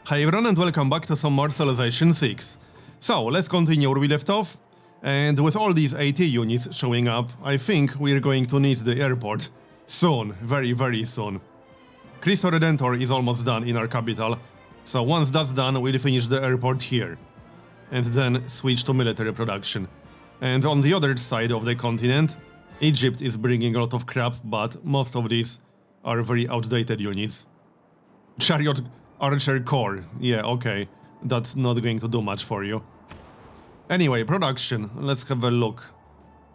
Hi everyone and welcome back to some more Civilization 6. So, let's continue where we left off. And with all these AT units showing up, I think we're going to need the airport. Soon. Very soon. Cristo Redentor is almost done in our capital. So once that's done, we'll finish the airport here. And then switch to military production. And on the other side of the continent, Egypt is bringing a lot of crap, but most of these are very outdated units. Chariot Archer Core, yeah, okay, that's not going to do much for you. Anyway, production, let's have a look.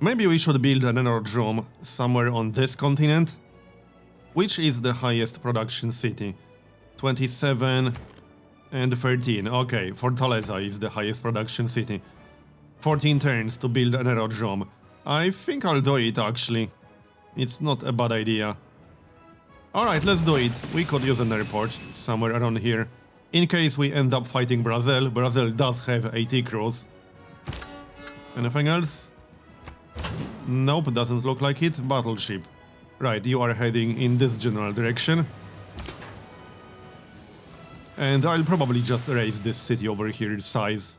Maybe we should build an aerodrome somewhere on this continent. Which is the highest production city? 27 and 13, okay, Fortaleza is the highest production city. 14 turns to build an aerodrome. I think I'll do it actually. It's not a bad idea. Alright, let's do it. We could use an airport somewhere around here. In case we end up fighting Brazil. Brazil does have AT crews. Anything else? Nope, doesn't look like it. Battleship. Right, you are heading in this general direction. And I'll probably just raise this city over here in size.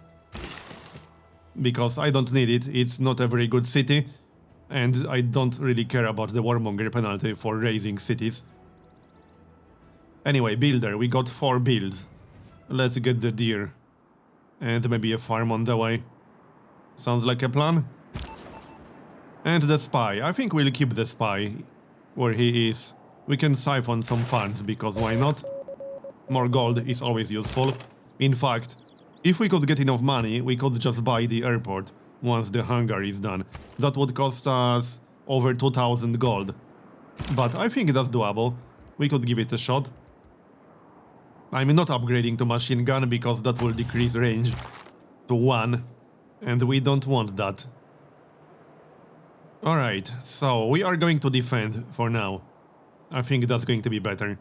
Because I don't need it, it's not a very good city. And I don't really care about the warmonger penalty for raising cities. Anyway, builder, we got 4 builds. Let's get the deer. And maybe a farm on the way. Sounds like a plan. And the spy. I think we'll keep the spy where he is. We can siphon some funds, because why not? More gold is always useful. In fact, if we could get enough money, we could just buy the airport once the hangar is done. That would cost us over 2000 gold. But I think that's doable. We could give it a shot. I'm not upgrading to machine gun because that will decrease range to 1. And we don't want that. Alright, so we are going to defend for now. I think that's going to be better.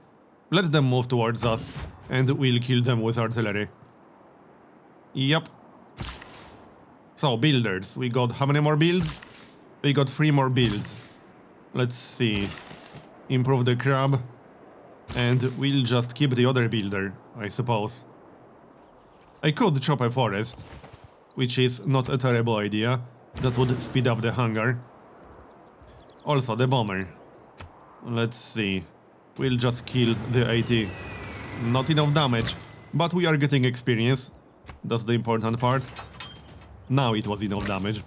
Let them move towards us and we'll kill them with artillery. Yep. So, builders. We got how many more builds? We got 3 more builds. Let's see. Improve the crab. And we'll just keep the other builder, I suppose. I could chop a forest, which is not a terrible idea. That would speed up the hangar. Also, the bomber. Let's see. We'll just kill the AT. Not enough damage, but we are getting experience. That's the important part. Now it was enough damage.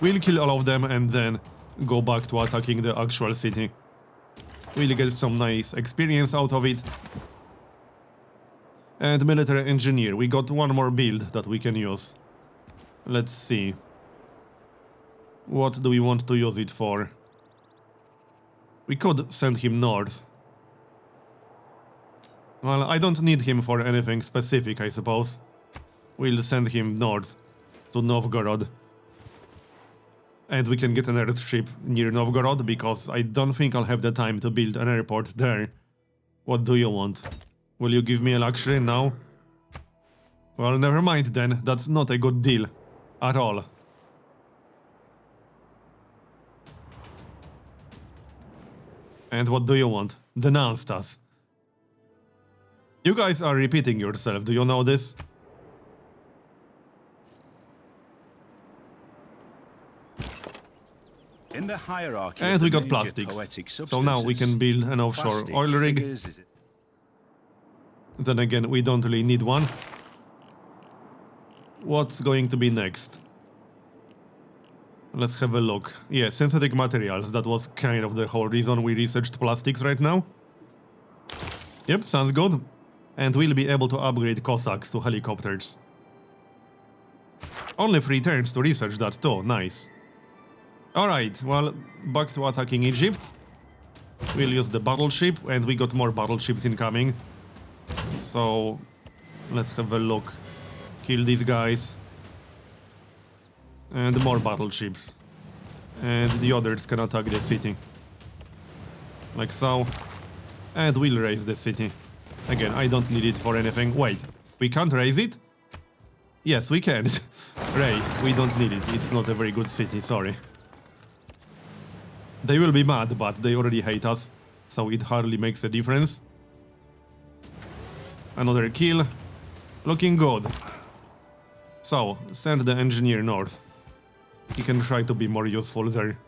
We'll kill all of them and then go back to attacking the actual city. We'll get some nice experience out of it. And military engineer, we got 1 more build that we can use. Let's see. What do we want to use it for? We could send him north. Well, I don't need him for anything specific, I suppose. We'll send him north to Novgorod. And we can get an airship near Novgorod, because I don't think I'll have the time to build an airport there. What do you want? Will you give me a luxury now? Well, never mind then, that's not a good deal. At all. And what do you want? Denounced us. You guys are repeating yourself, do you know this? In the hierarchy and we got plastics, so now we can build an offshore oil rig. Then again, we don't really need one. What's going to be next? Let's have a look. Yeah, synthetic materials, that was kind of the whole reason we researched plastics right now. Yep, sounds good. And we'll be able to upgrade Cossacks to helicopters. Only 3 turns to research that too, nice. Alright, well, back to attacking Egypt. We'll use the battleship, and we got more battleships incoming. So, let's have a look. Kill these guys. And more battleships. And the others can attack the city. Like so. And we'll raise the city. Again, I don't need it for anything. Wait, we can't raise it? Yes, we can. Raise, we don't need it. It's not a very good city, sorry. They will be mad, but they already hate us, so it hardly makes a difference. Another kill. Looking good. So, send the engineer north. He can try to be more useful there.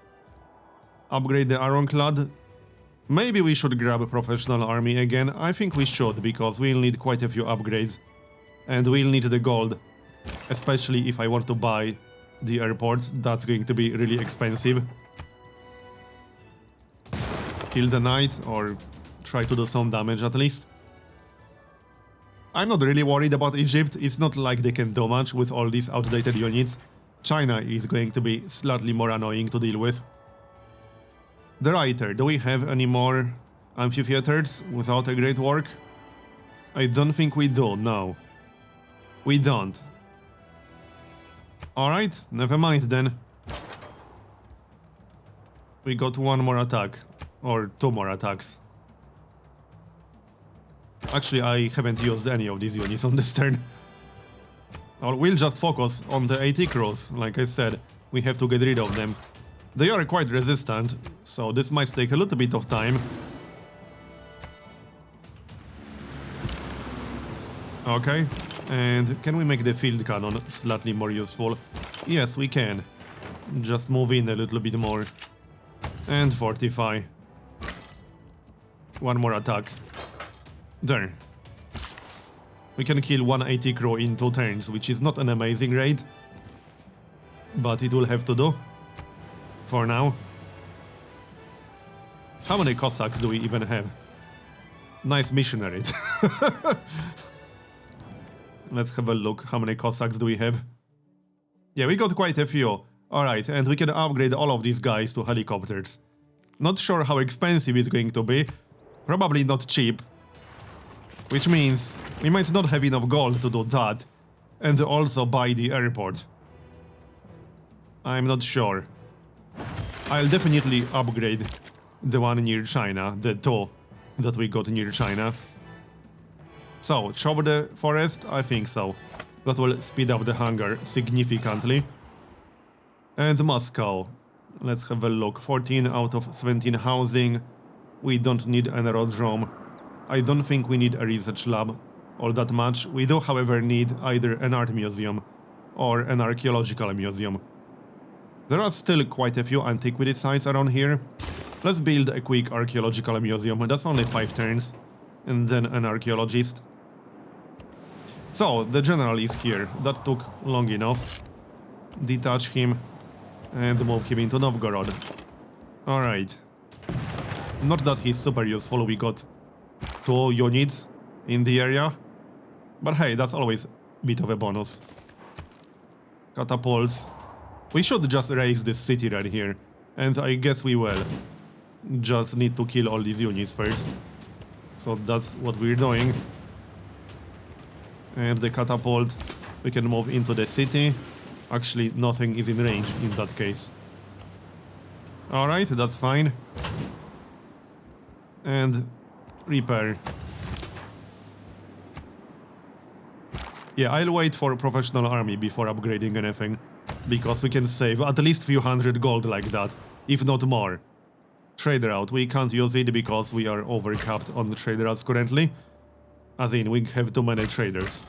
Upgrade the ironclad. Maybe we should grab a professional army again. I think we should, because we'll need quite a few upgrades. And we'll need the gold. Especially if I want to buy the airport. That's going to be really expensive. Kill the knight, or try to do some damage at least. I'm not really worried about Egypt. It's not like they can do much with all these outdated units. China is going to be slightly more annoying to deal with. The Reiter, do we have any more amphitheaters without a great work? I don't think we do, no. We don't. Alright, never mind then. We got one more attack. Or two more attacks. Actually, I haven't used any of these units on this turn. We'll just focus on the AT crews. Like I said, we have to get rid of them. They are quite resistant, so this might take a little bit of time. Okay, and can we make the field cannon slightly more useful? Yes, we can. Just move in a little bit more. And fortify. One more attack. There. We can kill 180 crew in 2 turns, which is not an amazing raid. But it will have to do. For now. How many Cossacks do we even have? Nice missionary. Let's have a look. How many Cossacks do we have? Yeah, we got quite a few. Alright, and we can upgrade all of these guys to helicopters. Not sure how expensive it's going to be. Probably not cheap. Which means we might not have enough gold to do that. And also buy the airport. I'm not sure. I'll definitely upgrade the one near China, the 2 that we got near China. So, chop the forest? I think so. That will speed up the hunger significantly. And Moscow. Let's have a look. 14 out of 17 housing. We don't need an aerodrome. I don't think we need a research lab all that much. We do, however, need either an art museum or an archaeological museum. There are still quite a few antiquity sites around here. Let's build a quick archaeological museum. That's only 5 turns. And then an archaeologist. So, the general is here. That took long enough. Detach him and move him into Novgorod. Alright. Not that he's super useful, we got 2 units in the area. But hey, that's always a bit of a bonus. Catapults. We should just raise this city right here. And I guess we will. Just need to kill all these units first. So that's what we're doing. And the catapult, we can move into the city. Actually, nothing is in range in that case. Alright, that's fine. And repair. Yeah, I'll wait for a professional army before upgrading anything. Because we can save at least few hundred gold like that, if not more. Trader out, we can't use it because we are overcapped on the trader outs currently. As in, we have too many traders.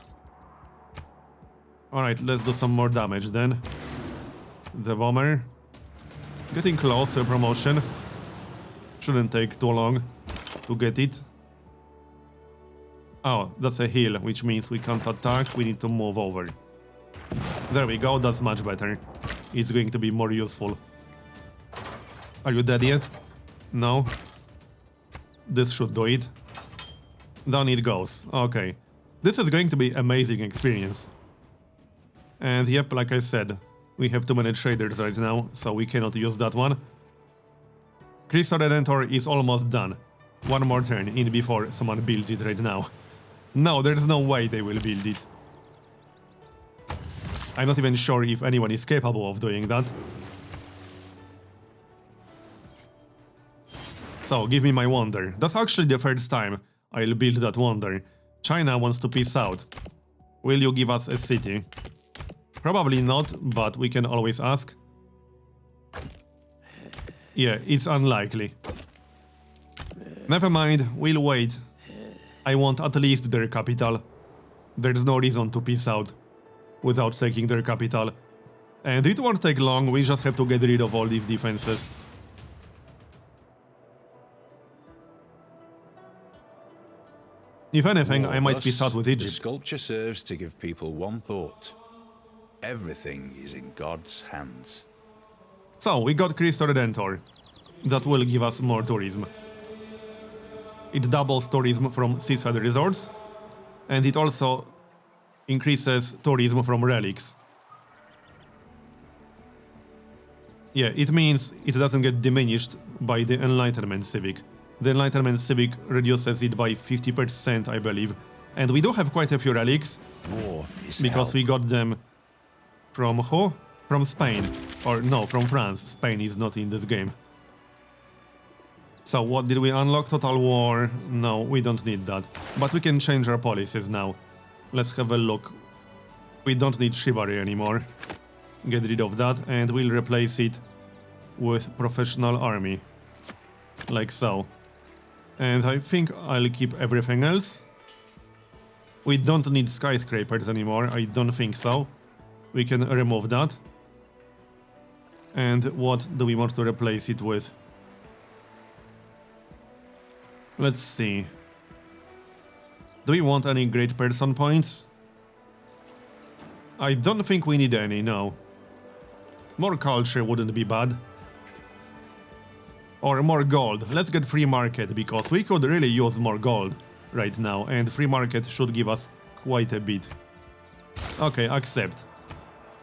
Alright, let's do some more damage then. The bomber. Getting close to a promotion. Shouldn't take too long to get it. Oh, that's a hill, which means we can't attack, we need to move over. There we go, that's much better. It's going to be more useful. Are you dead yet? No? This should do it. Down it goes. Okay. This is going to be amazing experience. And yep, like I said, we have too many traders right now, so we cannot use that one. Crystal Redentor is almost done. One more turn in before someone builds it right now. No, there's no way they will build it. I'm not even sure if anyone is capable of doing that. So, give me my wonder. That's actually the first time I'll build that wonder. China wants to peace out. Will you give us a city? Probably not, but we can always ask. Yeah, it's unlikely. Never mind, we'll wait. I want at least their capital. There's no reason to peace out without taking their capital. And it won't take long, we just have to get rid of all these defenses. If anything, I might peace out with The Egypt. sculpture serves to give people one thought. Everything is in God's hands. So, we got Cristo Redentor. That will give us more tourism. It doubles tourism from seaside resorts, and it also increases tourism from relics. Yeah, it means it doesn't get diminished by the Enlightenment Civic. The Enlightenment Civic reduces it by 50%, I believe. And we do have quite a few relics, War is because hell. we got them from who? From Spain. Or no, from France. Spain is not in this game. So what did we unlock? Total War? No, we don't need that. But we can change our policies now. Let's have a look. We don't need Chivalry anymore. Get rid of that, and we'll replace it with Professional Army. Like so. And I think I'll keep everything else. We don't need skyscrapers anymore, I don't think so. We can remove that. And what do we want to replace it with? Let's see. Do we want any great person points? I don't think we need any, no. More culture wouldn't be bad. Or more gold. Let's get free market, because we could really use more gold right now, and free market should give us quite a bit. Okay, accept.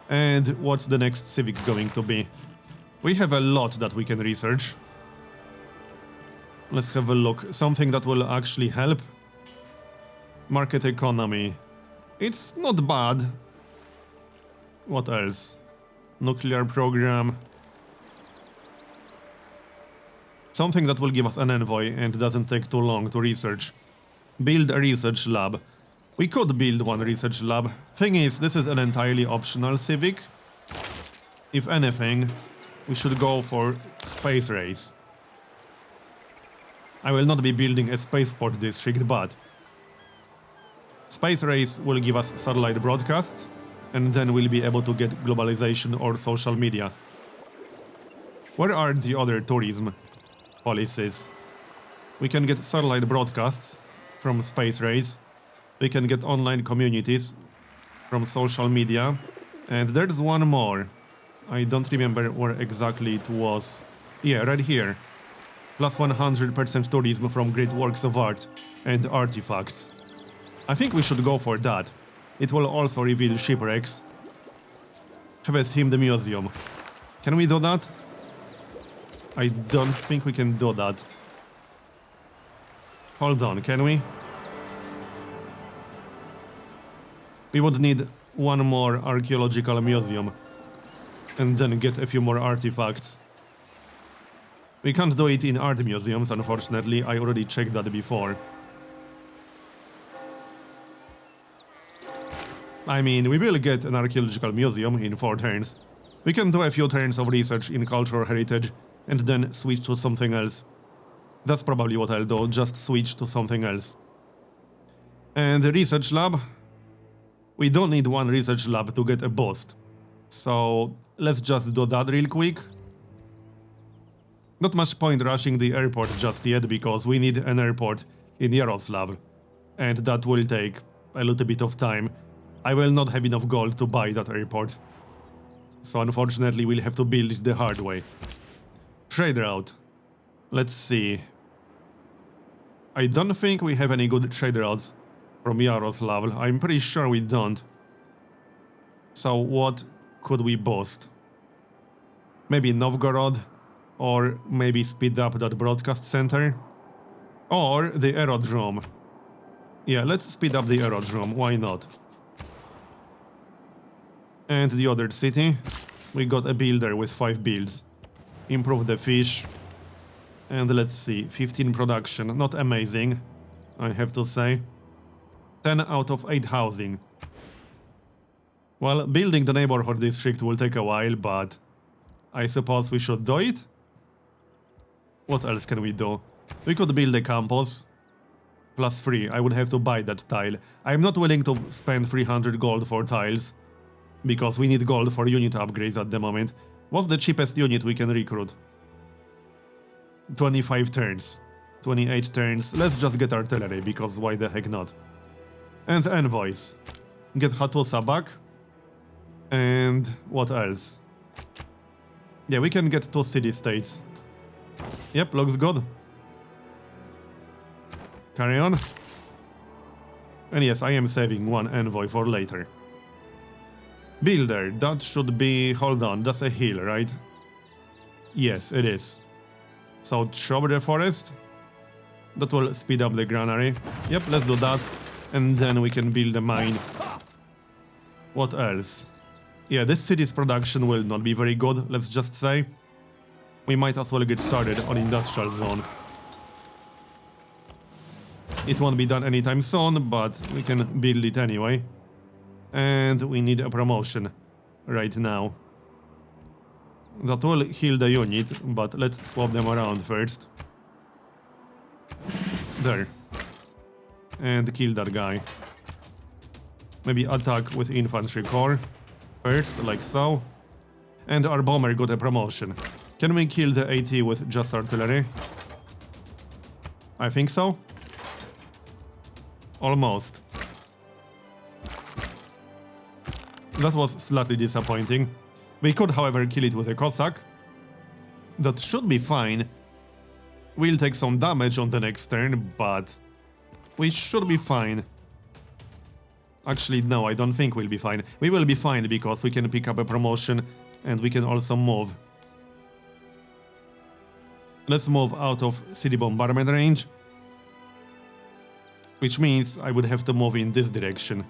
And what's the next civic going to be? We have a lot that we can research. Let's have a look. Something that will actually help. Market economy. It's not bad. What else? Nuclear program. Something that will give us an envoy and doesn't take too long to research. Build a research lab. We could build one research lab. Thing is, this is an entirely optional civic. If anything, we should go for space race. I will not be building a spaceport district, but space race will give us satellite broadcasts, and then we'll be able to get globalization or social media. Where are the other tourism policies? We can get satellite broadcasts from space race. We can get online communities from social media. And there's one more. I don't remember where exactly it was. Yeah, right here. Plus 100% tourism from great works of art and artifacts. I think we should go for that. It will also reveal shipwrecks. Have a themed museum. Can we do that? I don't think we can do that. Hold on, can we? We would need one more archaeological museum. And then get a few more artifacts. We can't do it in art museums, unfortunately. I already checked that before. I mean, we will get an archaeological museum in 4 turns. We can do a few turns of research in cultural heritage and then switch to something else. That's probably what I'll do, just switch to something else. And the research lab? We don't need one research lab to get a boost. So let's just do that real quick. Not much point rushing the airport just yet, because we need an airport in Yaroslav. And that will take a little bit of time. I will not have enough gold to buy that airport. So unfortunately we'll have to build it the hard way. Trade route. Let's see. I don't think we have any good trade routes from Yaroslav. I'm pretty sure we don't. So what could we boost? Maybe Novgorod? Or maybe speed up that broadcast center? Or the aerodrome. Yeah, let's speed up the aerodrome, why not? And the other city? We got a builder with 5 builds. Improve the fish. And let's see, 15 production, not amazing, I have to say. 10 out of 8 housing. Well, building the neighborhood district will take a while, but I suppose we should do it? What else can we do? We could build a campus. +3. I would have to buy that tile. I'm not willing to spend 300 gold for tiles, because we need gold for unit upgrades at the moment. What's the cheapest unit we can recruit? 25 turns. 28 turns. Let's just get artillery, because why the heck not? And envoys. Get Hattusa back. And what else? Yeah, we can get 2 city-states. Yep, looks good. Carry on. And yes, I am saving 1 envoy for later. Builder, that should be... Hold on, that's a hill, right? Yes, it is. So, chop the forest. That will speed up the granary. Yep, let's do that. And then we can build a mine. What else? Yeah, this city's production will not be very good, let's just say. We might as well get started on industrial zone. It won't be done anytime soon, but we can build it anyway. And we need a promotion right now. That will heal the unit, but let's swap them around first. There. And kill that guy. Maybe attack with infantry corps. First, like so. And our bomber got a promotion. Can we kill the AT with just artillery? I think so. Almost. That was slightly disappointing. We could, however, kill it with a Cossack. That should be fine. We'll take some damage on the next turn, but we should be fine. Actually, no, I don't think we'll be fine. We will be fine because we can pick up a promotion and we can also move. Let's move out of city bombardment range. Which means I would have to move in this direction.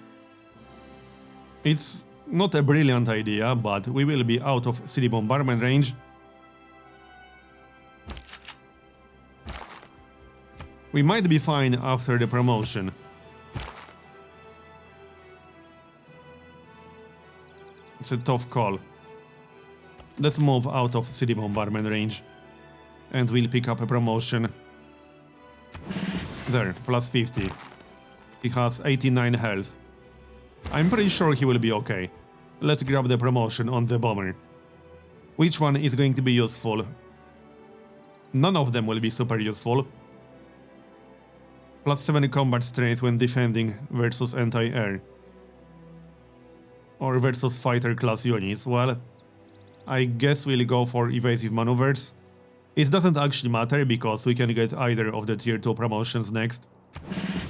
It's not a brilliant idea, but we will be out of city bombardment range. We might be fine after the promotion. It's a tough call. Let's move out of city bombardment range. And we'll pick up a promotion. There, plus 50. He has 89 health. I'm pretty sure he will be okay. Let's grab the promotion on the bomber. Which one is going to be useful? None of them will be super useful. Plus 7 combat strength when defending versus anti-air. Or versus fighter class units. Well, I guess we'll go for evasive maneuvers. It doesn't actually matter because we can get either of the tier 2 promotions next.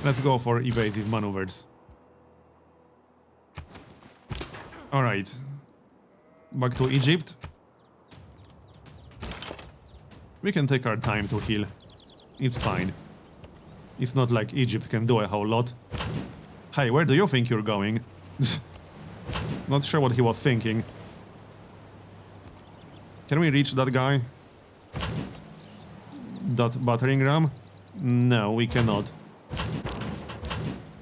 Let's go for evasive maneuvers. Alright. Back to Egypt. We can take our time to heal. It's fine. It's not like Egypt can do a whole lot. Hey, where do you think you're going? Not sure what he was thinking. Can we reach that guy? That battering ram? No, we cannot.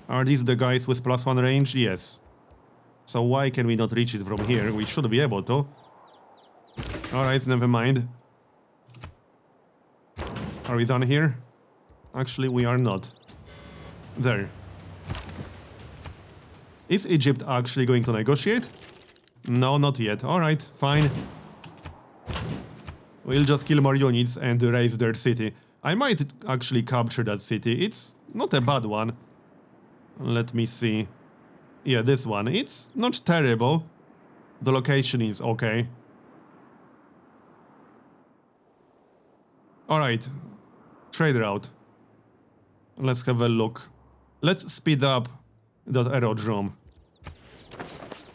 Are these the guys with +1 range? Yes. So why can we not reach it from here? We should be able to. Alright, never mind. Are we done here? Actually, we are not. There. Is Egypt actually going to negotiate? No, not yet. Alright, fine. We'll just kill more units and raise their city. I might actually capture that city. It's not a bad one. Let me see. Yeah, this one. It's not terrible. The location is okay. Alright. Trade route. Let's have a look. Let's speed up that aerodrome.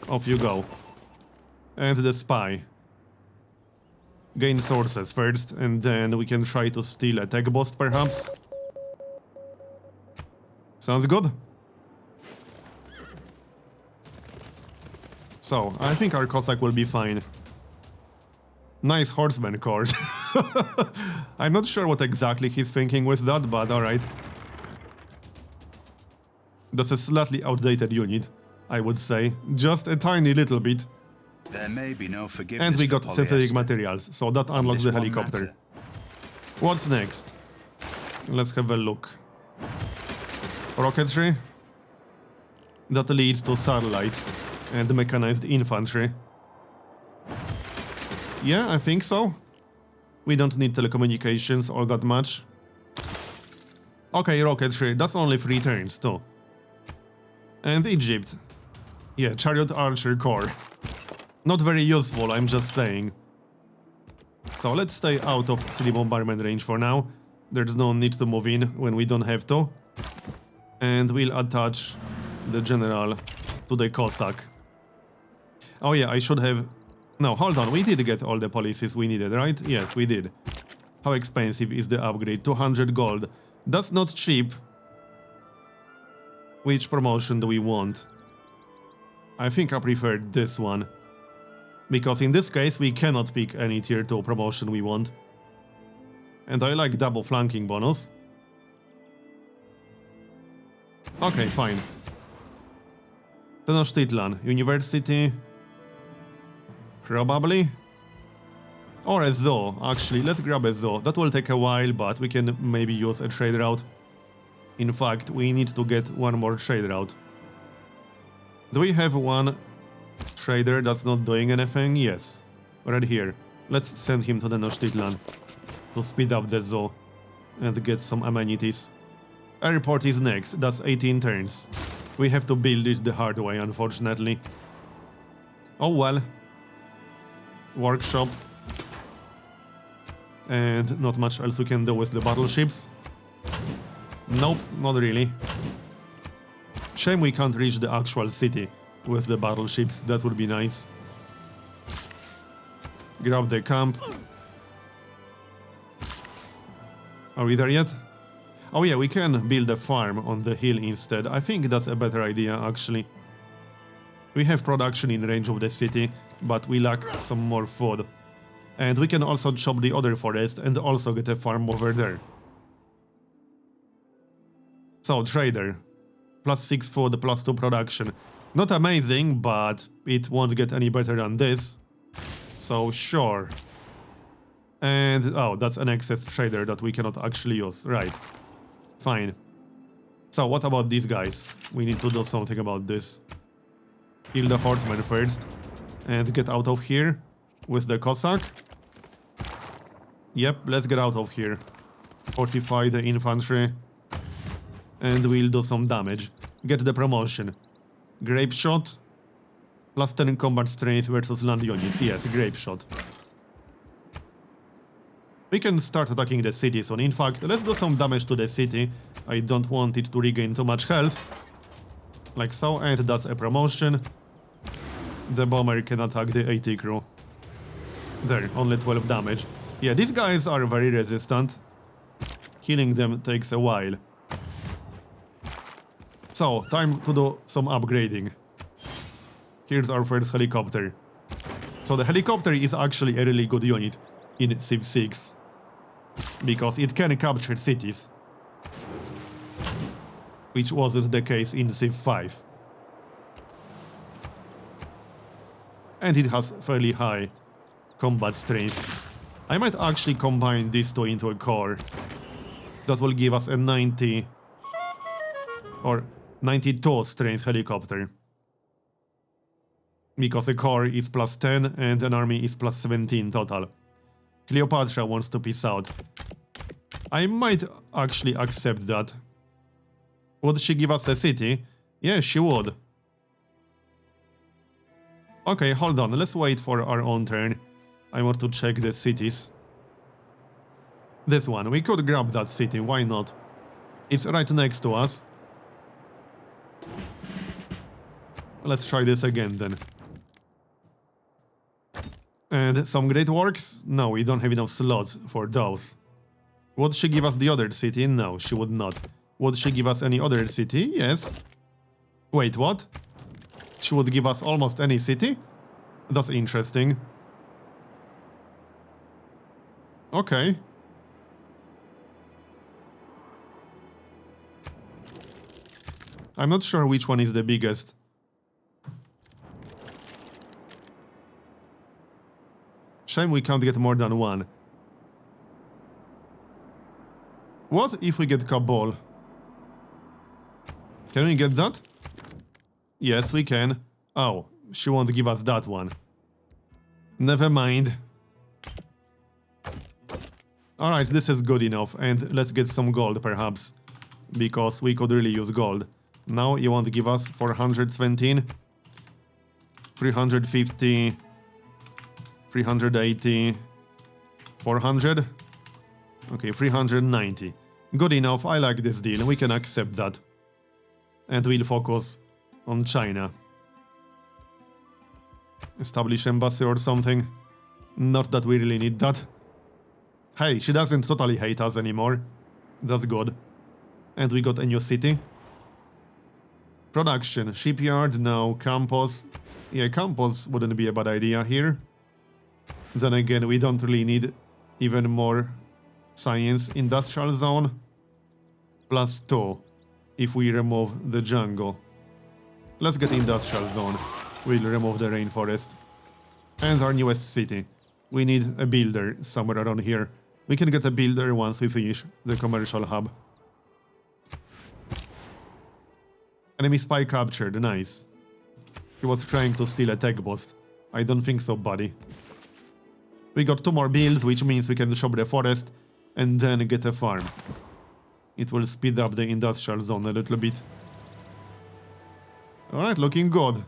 Off you go. And the spy. Gain sources first, and then we can try to steal a tech boost, perhaps. Sounds good. So, I think our Cossack will be fine. Nice horseman course. I'm not sure what exactly he's thinking with that, but alright. That's a slightly outdated unit, I would say. Just a tiny little bit. There may be no forgiveness. And we got for synthetic polyester. materials, so that unlocks the This one helicopter. matter. What's next? Let's have a look. rocketry. That leads to satellites and mechanized infantry. Yeah, I think so. We don't need telecommunications all that much. Okay, rocketry, that's only 3 turns too. And Egypt. Yeah, chariot archer core. Not very useful, I'm just saying. So let's stay out of city bombardment range for now. There's no need to move in when we don't have to. And we'll attach the general to the Cossack. Oh yeah, I should have... No, hold on, we did get all the policies we needed, right? Yes, we did. How expensive is the upgrade? 200 gold. That's not cheap. Which promotion do we want? I think I prefer this one. Because in this case we cannot pick any tier 2 promotion we want. And I like double flanking bonus. Okay, fine. Tenochtitlan, University. Probably. Or a zoo, actually, let's grab a zoo. That will take a while, but we can maybe use a trade route. In fact, we need to get one more trade route. Do we have one trader that's not doing anything? Yes. Right here. Let's send him to the Tenochtitlan to speed up the zoo and get some amenities. Airport is next, that's 18 turns. We have to build it the hard way, unfortunately. Oh well. Workshop. And not much else we can do with the battleships. Nope, not really. Shame we can't reach the actual city with the battleships, that would be nice. Grab the camp. Are we there yet? Oh yeah, we can build a farm on the hill instead. I think that's a better idea, actually. We have production in range of the city, but we lack some more food. And we can also chop the other forest and also get a farm over there. So, trader. +6 food, +2 production. Not amazing, but it won't get any better than this. So, sure. And, oh, that's an excess trader that we cannot actually use. Right. Fine. So, what about these guys? We need to do something about this. Kill the horseman first. And get out of here with the Cossack. Yep, let's get out of here. Fortify the infantry. And we'll do some damage. Get the promotion. Grape shot. +10 combat strength versus land units. Yes, grape shot. We can start attacking the city soon. In fact, let's do some damage to the city. I don't want it to regain too much health. Like so, and that's a promotion. The bomber can attack the AT crew. There, only 12 damage. Yeah, these guys are very resistant. Killing them takes a while. So, time to do some upgrading. Here's our first helicopter. So the helicopter is actually a really good unit in Civ 6. Because it can capture cities. Which wasn't the case in Civ 5. And it has fairly high combat strength. I might actually combine these two into a core. That will give us a 90 or 92 strength helicopter. Because a core is +10 and an army is +17 total. Cleopatra wants to peace out. I might actually accept that. Would she give us a city? Yeah, she would. Okay, hold on, let's wait for our own turn. I want to check the cities. This one, we could grab that city, why not? It's right next to us. Let's try this again then. And some great works? No, we don't have enough slots for those. Would she give us the other city? No, she would not. Would she give us any other city? Yes. Wait, what? She would give us almost any city? That's interesting. Okay. I'm not sure which one is the biggest. Shame we can't get more than one. What if we get Kabul? Can we get that? Yes, we can. Oh, she won't give us that one. Never mind. Alright, this is good enough, and let's get some gold, perhaps. Because we could really use gold. Now you want to give us 417, 350, 380, 400. Okay, 390. Good enough, I like this deal, we can accept that. And we'll focus on China. Establish embassy or something. Not that we really need that. Hey, she doesn't totally hate us anymore. That's good. And we got a new city. Production, shipyard, now campus. Yeah, campus wouldn't be a bad idea here. Then again, we don't really need even more science. Industrial zone. +2 if we remove the jungle. Let's get industrial zone. We'll remove the rainforest. And our newest city. We need a builder somewhere around here. We can get a builder once we finish the commercial hub. Enemy spy captured, nice. He was trying to steal a tech boost. I don't think so, buddy. We got 2 more builds, which means we can shop the forest and then get a farm. It will speed up the industrial zone a little bit. Alright, looking good.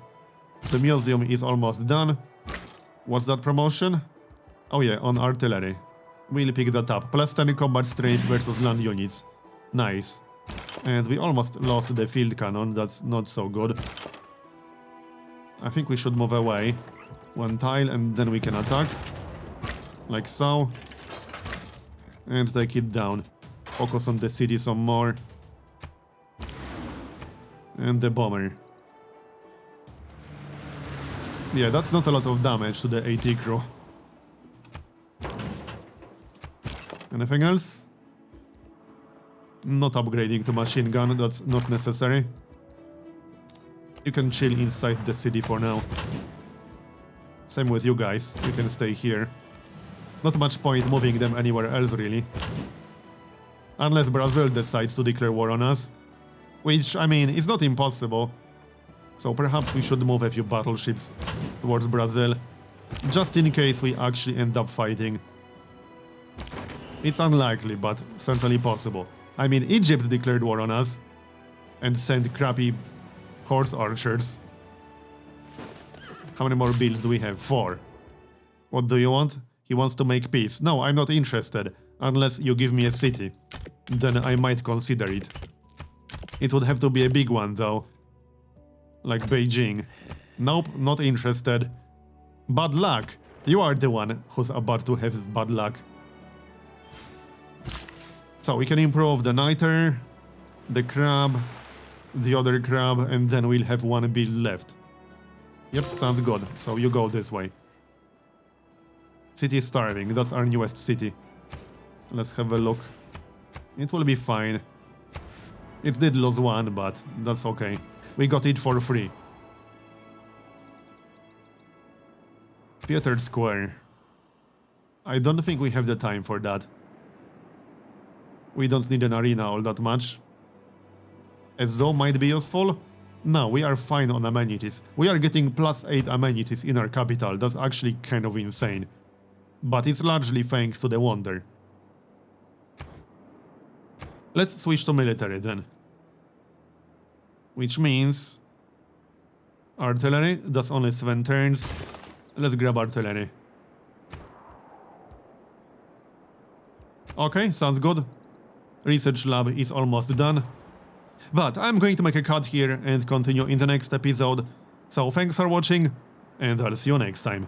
The museum is almost done. What's that promotion? Oh yeah, on artillery. We'll pick that up. +10 combat strength versus land units. Nice. And we almost lost the field cannon, that's not so good. I think we should move away. 1 tile and then we can attack. Like so. And take it down. Focus on the city some more. And the bomber. Yeah, that's not a lot of damage to the AT crew. Anything else? Not upgrading to machine gun, that's not necessary. You can chill inside the city for now. Same with you guys, you can stay here. Not much point moving them anywhere else really. Unless Brazil decides to declare war on us. Which, I mean, is not impossible. So perhaps we should move a few battleships towards Brazil. Just in case we actually end up fighting. It's unlikely, but certainly possible. I mean, Egypt declared war on us. And sent crappy horse archers. How many more builds do we have? 4. What do you want? He wants to make peace. No, I'm not interested. Unless you give me a city. Then I might consider it. It would have to be a big one, though. Like Beijing. Nope, not interested. Bad luck. You are the one who's about to have bad luck. So we can improve the niter, the crab, the other crab, and then we'll have 1 build left. Yep, sounds good. So you go this way. City is starving. That's our newest city. Let's have a look. It will be fine. It did lose 1, but that's okay. We got it for free. Theater Square. I don't think we have the time for that. We don't need an arena all that much. A zoo might be useful. No, we are fine on amenities. We are getting +8 amenities in our capital. That's actually kind of insane. But it's largely thanks to the wonder. Let's switch to military then. Which means... artillery, that's only 7 turns. Let's grab artillery. Okay, sounds good. Research lab is almost done. But I'm going to make a cut here and continue in the next episode. So thanks for watching, and I'll see you next time.